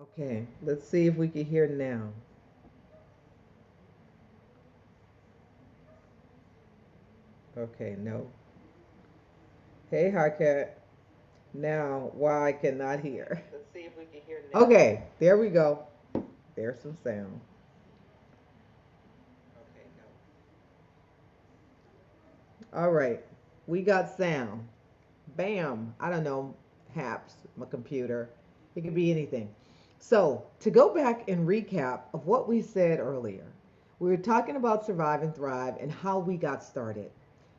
Okay, let's see if we can hear now. Okay, no. Hey, Harkat. Now, why I cannot hear? Let's see if we can hear now. Okay, there we go. There's some sound. Okay, no. All right, we got sound. Bam. I don't know. Haps, my computer. It could be anything. So, to go back and recap of what we said earlier, we were talking about Survive and Thrive and how we got started.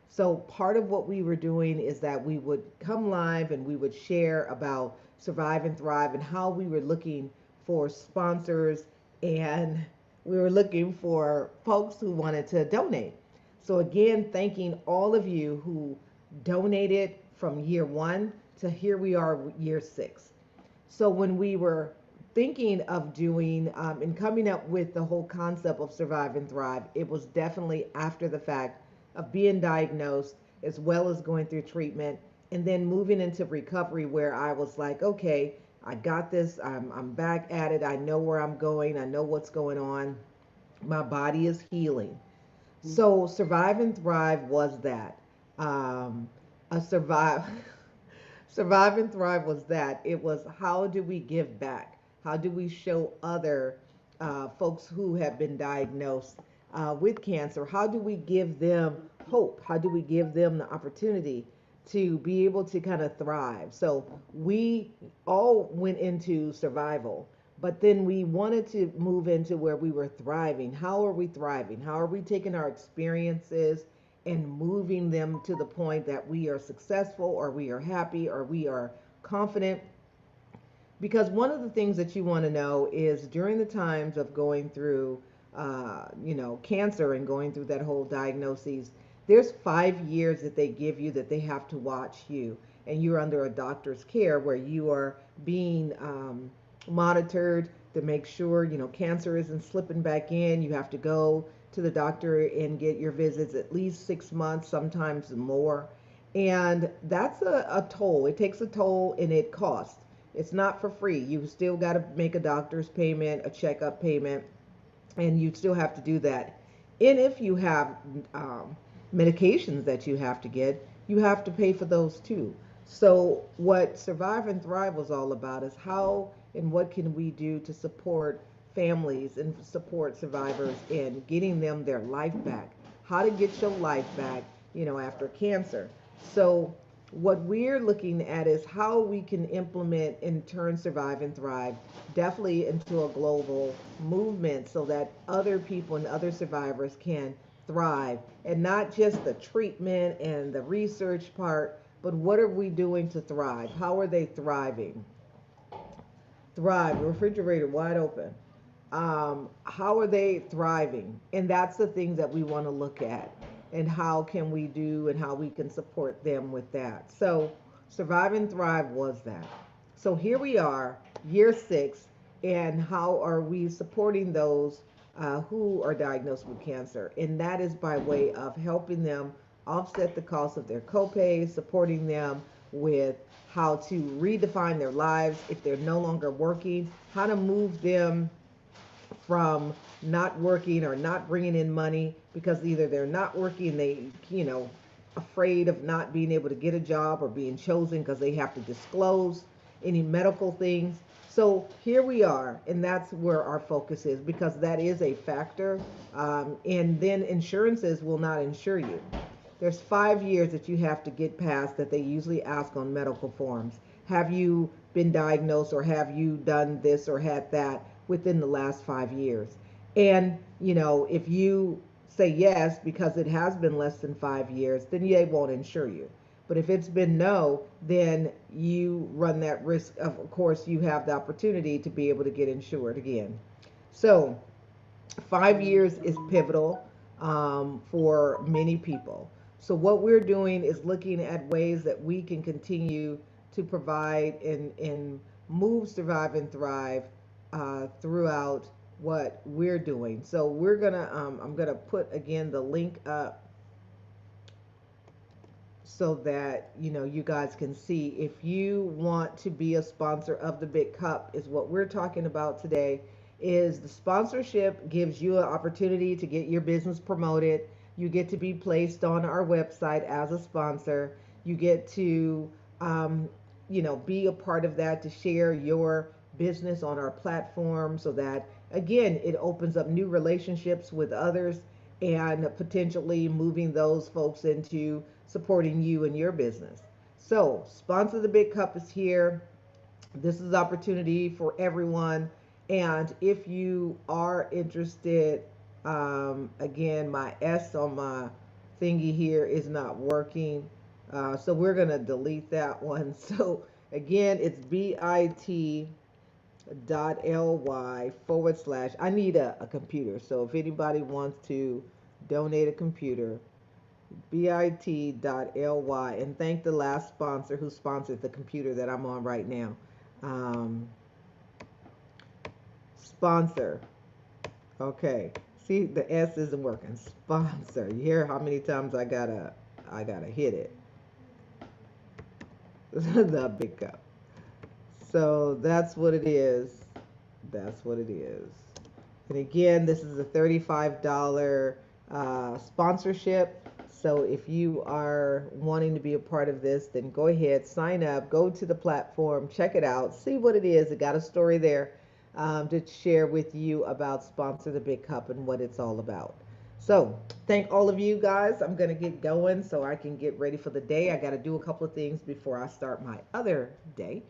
So, part of what we were doing is that we would come live and we would share about Survive and Thrive and how we were looking for sponsors and we were looking for folks who wanted to donate. So, again, thanking all of you who donated from year one to here we are, year six. So when we were thinking of doing and coming up with the whole concept of Survive and Thrive, it was definitely after the fact of being diagnosed as well as going through treatment and then moving into recovery where I was like, okay, I got this. I'm back at it. I know where I'm going. I know what's going on. My body is healing. So Survive and Thrive was that. Um, a survive Survive and Thrive was that. It was how do we give back? How do we show other folks who have been diagnosed with cancer? How do we give them hope? How do we give them the opportunity to be able to kind of thrive? So we all went into survival, but then we wanted to move into where we were thriving. How are we thriving? How are we taking our experiences and moving them to the point that we are successful or we are happy or we are confident? Because one of the things that you want to know is during the times of going through cancer and going through that whole diagnosis, there's 5 years that they give you that they have to watch you, and you're under a doctor's care where you are being monitored to make sure cancer isn't slipping back in. You have to go to the doctor and get your visits at least 6 months, sometimes more, and that's a toll. It takes a toll and it costs. It's not for free. You still got to make a doctor's payment, a checkup payment, and you still have to do that. And if you have medications that you have to get, you have to pay for those too. So, what Survive and Thrive was all about is how and what can we do to support families and support survivors in getting them their life back. How to get your life back, after cancer. So, what we're looking at is how we can implement and turn Survive and Thrive definitely into a global movement so that other people and other survivors can thrive, and not just the treatment and the research part, but what are we doing to thrive? How are they thriving? Thrive, refrigerator wide open. How are they thriving? And that's the things that we want to look at, and how can we do and how we can support them with that. So, Survive and Thrive was that. So, here we are, year six, and how are we supporting those who are diagnosed with cancer? And that is by way of helping them offset the cost of their copays, supporting them with how to redefine their lives if they're no longer working, how to move them from not working or not bringing in money because either they're not working, afraid of not being able to get a job or being chosen because they have to disclose any medical things. So here we are, and that's where our focus is because that is a factor. And then insurances will not insure you. There's 5 years that you have to get past that they usually ask on medical forms. Have you been diagnosed or have you done this or had that within the last 5 years? And, if you say yes because it has been less than 5 years, then they won't insure you. But if it's been no, then you run that risk. Of course, you have the opportunity to be able to get insured again. So, 5 years is pivotal for many people. So, what we're doing is looking at ways that we can continue to provide and move, survive, and thrive throughout what we're doing. So, I'm gonna put again the link up so that you guys can see. If you want to be a sponsor of the Big Cup, is what we're talking about today. Is the sponsorship gives you an opportunity to get your business promoted. You get to be placed on our website as a sponsor. You get to be a part of that, to share your business on our platform, so that again it opens up new relationships with others, and potentially moving those folks into supporting you and your business. So, Sponsor the Big Cup is here. This is opportunity for everyone. And if you are interested, again, my S on my thingy here is not working. So we're going to delete that one. So again, it's bit.ly /. I need a computer. So if anybody wants to donate a computer, bit.ly, and thank the last sponsor who sponsored the computer that I'm on right now. Um, Sponsor. Okay. See, the S isn't working. Sponsor. You hear how many times I gotta hit it. The Big Cup. So that's what it is. That's what it is. And again, this is a $35 sponsorship. So if you are wanting to be a part of this, then go ahead, sign up, go to the platform, check it out, see what it is. It got a story there to share with you about Sponsor the Big Cup and what it's all about. So thank all of you guys. I'm going to get going so I can get ready for the day. I got to do a couple of things before I start my other day.